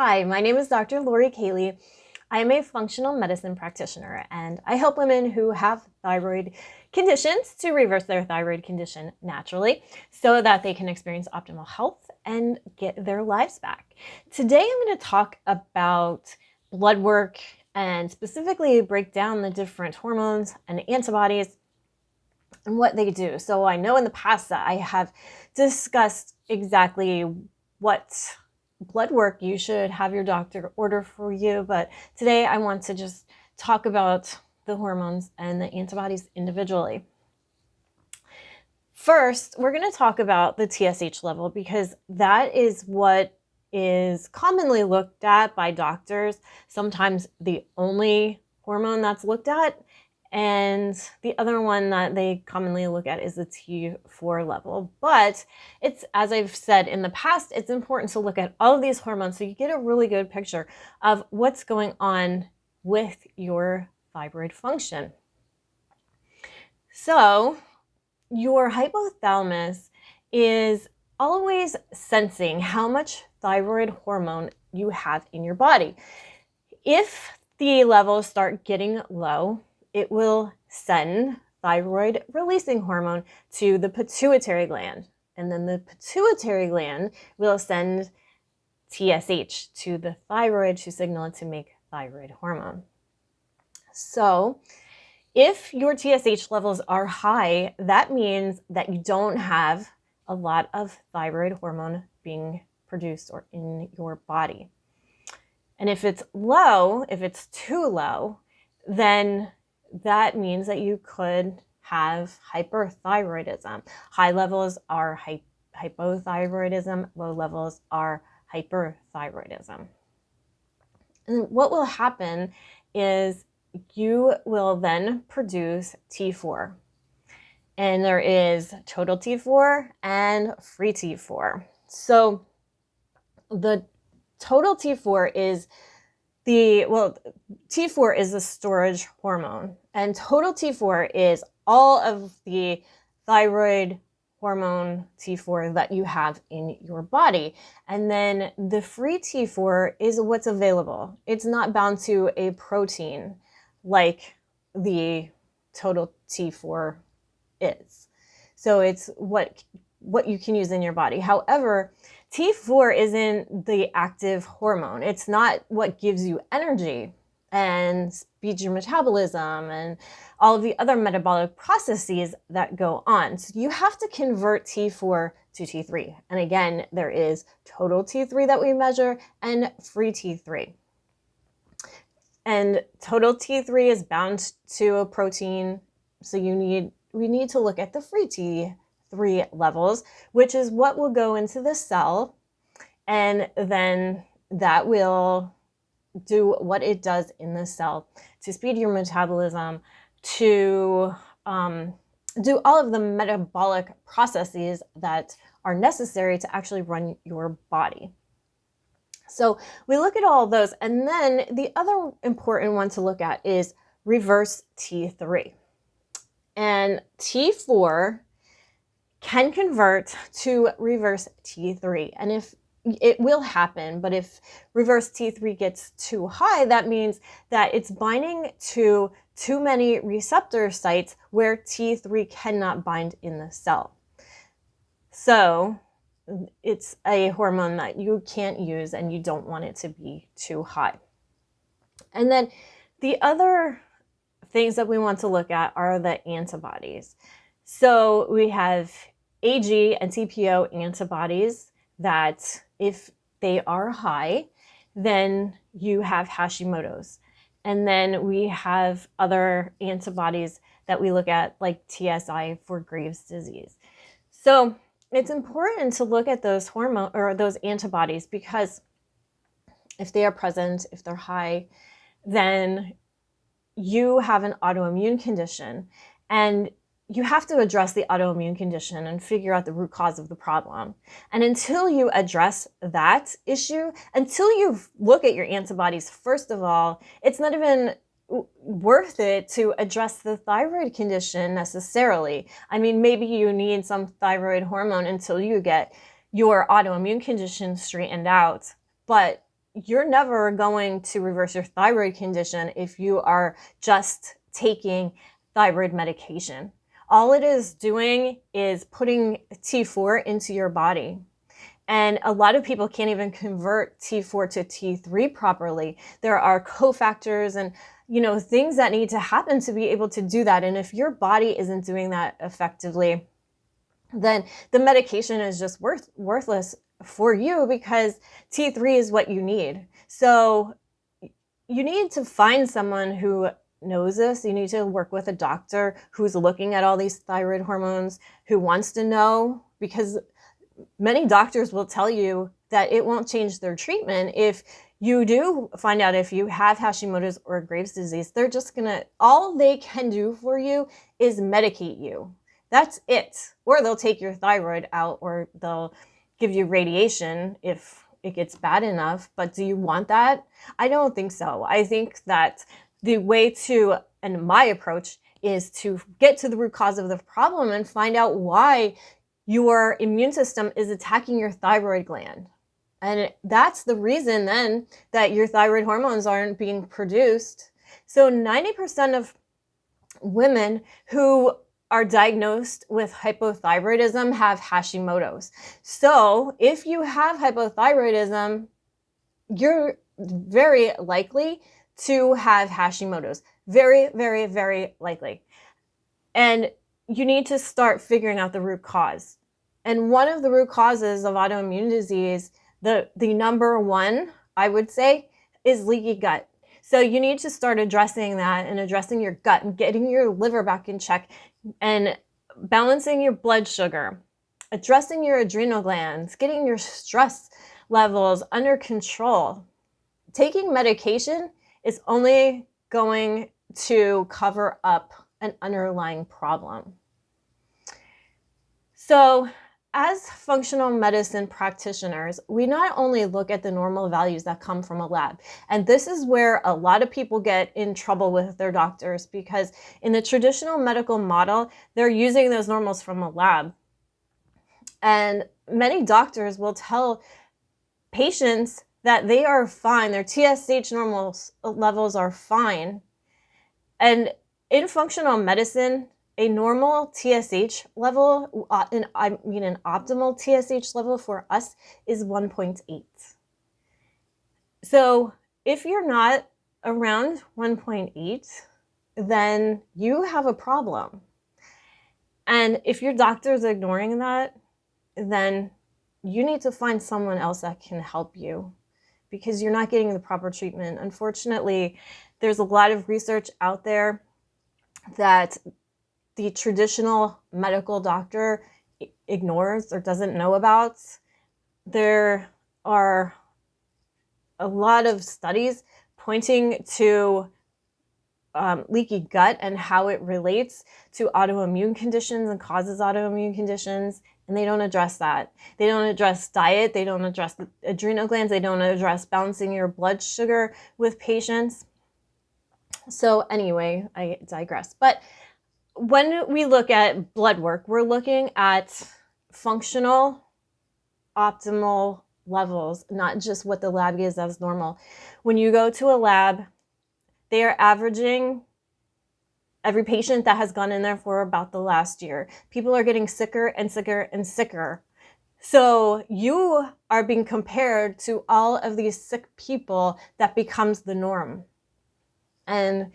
Hi, my name is Dr. Lori Cayley. I am a functional medicine practitioner, and I help women who have thyroid conditions to reverse their thyroid condition naturally so that they can experience optimal health and get their lives back. Today, I'm going to talk about blood work and specifically break down the different hormones and antibodies and what they do. So I know in the past that I have discussed exactly what blood work you should have your doctor order for you, but today I want to just talk about the hormones and the antibodies individually. First, we're going to talk about the TSH level because that is what is commonly looked at by doctors, sometimes the only hormone that's looked at. And the other one that they commonly look at is the T4 level. But it's, as I've said in the past, it's important to look at all of these hormones so you get a really good picture of what's going on with your thyroid function. So your hypothalamus is always sensing how much thyroid hormone you have in your body. If the levels start getting low, it will send thyroid releasing hormone to the pituitary gland. And then the pituitary gland will send TSH to the thyroid to signal it to make thyroid hormone. So if your TSH levels are high, that means that you don't have a lot of thyroid hormone being produced or in your body. And if it's low, if it's too low, then that means that you could have hyperthyroidism. High levels are hypothyroidism, low levels are hyperthyroidism. And what will happen is you will then produce T4. And there is total T4 and free T4. So the total T4 is T4 is the storage hormone, and total T4 is all of the thyroid hormone T4 that you have in your body. And then the free T4 is what's available. It's not bound to a protein like the total T4 is. So it's what you can use in your body. However, T4 isn't the active hormone. It's not what gives you energy and speeds your metabolism and all of the other metabolic processes that go on. So you have to convert T4 to T3. And again, there is total T3 that we measure and free T3. And total T3 is bound to a protein. So we need to look at the free T3 levels, which is what will go into the cell, and then that will do what it does in the cell to speed your metabolism, to do all of the metabolic processes that are necessary to actually run your body. So we look at all of those, and then the other important one to look at is reverse T3. And T4 can convert to reverse T3. And if it will happen, but if reverse T3 gets too high, that means that it's binding to too many receptor sites where T3 cannot bind in the cell. So it's a hormone that you can't use and you don't want it to be too high. And then the other things that we want to look at are the antibodies. So we have AG and TPO antibodies that if they are high, then you have Hashimoto's. And then we have other antibodies that we look at, like TSI for Graves' disease. So it's important to look at those hormone or those antibodies, because if they are present, if they're high, then you have an autoimmune condition, and you have to address the autoimmune condition and figure out the root cause of the problem. And until you address that issue, until you look at your antibodies, first of all, it's not even worth it to address the thyroid condition necessarily. I mean, maybe you need some thyroid hormone until you get your autoimmune condition straightened out, but you're never going to reverse your thyroid condition if you are just taking thyroid medication. All it is doing is putting T4 into your body. And a lot of people can't even convert T4 to T3 properly. There are cofactors and things that need to happen to be able to do that. And if your body isn't doing that effectively, then the medication is just worthless for you, because T3 is what you need. So you need to find someone who knows this. You need to work with a doctor who's looking at all these thyroid hormones, who wants to know, because many doctors will tell you that it won't change their treatment. If you do find out if you have Hashimoto's or Graves' disease, they're just all they can do for you is medicate you. That's it. Or they'll take your thyroid out, or they'll give you radiation if it gets bad enough. But do you want that? I don't think so. I think that the way to, and my approach, is to get to the root cause of the problem and find out why your immune system is attacking your thyroid gland. And that's the reason then that your thyroid hormones aren't being produced. So 90% of women who are diagnosed with hypothyroidism have Hashimoto's. So if you have hypothyroidism, you're very likely to have Hashimoto's. Very, very, very likely. And you need to start figuring out the root cause. And one of the root causes of autoimmune disease, the number one, I would say, is leaky gut. So you need to start addressing that, and addressing your gut, and getting your liver back in check, and balancing your blood sugar, addressing your adrenal glands, getting your stress levels under control. Taking medication is only going to cover up an underlying problem. So as functional medicine practitioners, we not only look at the normal values that come from a lab, and this is where a lot of people get in trouble with their doctors, because in the traditional medical model, they're using those normals from a lab. And many doctors will tell patients that they are fine, their TSH levels are fine. And in functional medicine, a normal TSH level, an optimal TSH level for us is 1.8. So if you're not around 1.8, then you have a problem. And if your doctor is ignoring that, then you need to find someone else that can help you, because you're not getting the proper treatment. Unfortunately, there's a lot of research out there that the traditional medical doctor ignores or doesn't know about. There are a lot of studies pointing to leaky gut and how it relates to autoimmune conditions and causes autoimmune conditions, and they don't address that. They don't address diet, they don't address the adrenal glands, they don't address balancing your blood sugar with patients. So anyway, I digress. But when we look at blood work, we're looking at functional, optimal levels, not just what the lab gives as normal. When you go to a lab, they are averaging every patient that has gone in there for about the last year. People are getting sicker and sicker and sicker. So you are being compared to all of these sick people. That becomes the norm. And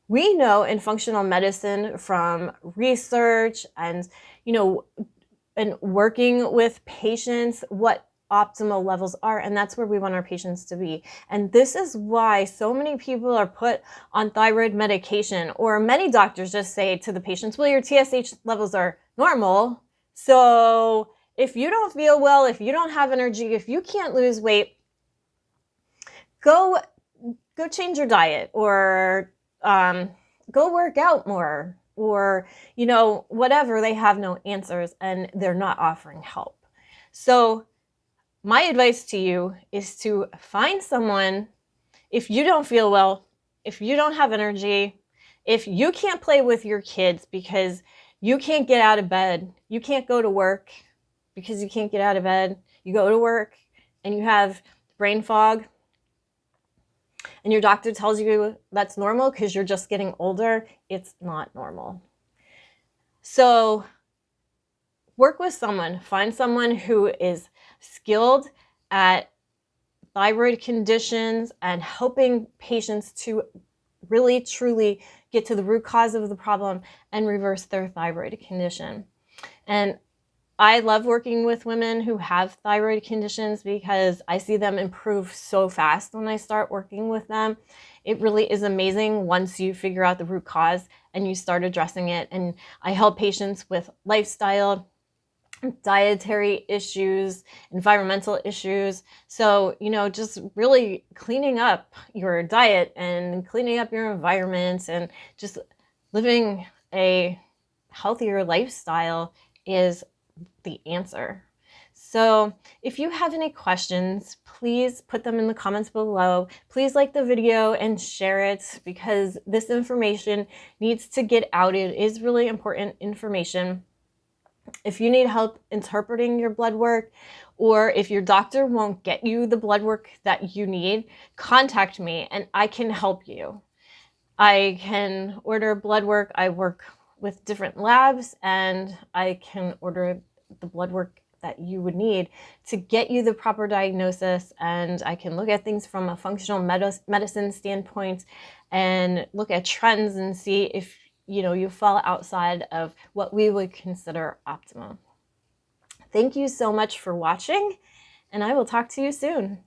we know in functional medicine from research and, and working with patients what optimal levels are, and that's where we want our patients to be. And this is why so many people are put on thyroid medication, or many doctors just say to the patients, well, your TSH levels are normal. So if you don't feel well, if you don't have energy, if you can't lose weight, go change your diet, or go work out more, or, whatever. They have no answers, and they're not offering help. So my advice to you is to find someone. If you don't feel well, if you don't have energy, if you can't play with your kids because you can't get out of bed, you can't go to work because you can't get out of bed, you go to work and you have brain fog, and your doctor tells you that's normal because you're just getting older, it's not normal. So work with someone, find someone who is skilled at thyroid conditions and helping patients to really truly get to the root cause of the problem and reverse their thyroid condition. And I love working with women who have thyroid conditions because I see them improve so fast when I start working with them. It really is amazing once you figure out the root cause and you start addressing it. And I help patients with lifestyle, dietary issues, environmental issues. So, just really cleaning up your diet and cleaning up your environment and just living a healthier lifestyle is the answer. So if you have any questions, please put them in the comments below. Please like the video and share it because this information needs to get out. It is really important information. If you need help interpreting your blood work, or if your doctor won't get you the blood work that you need, contact me and I can help you. I can order blood work. I work with different labs and I can order the blood work that you would need to get you the proper diagnosis. And I can look at things from a functional medicine standpoint and look at trends and see if you fall outside of what we would consider optimal. Thank you so much for watching, and I will talk to you soon.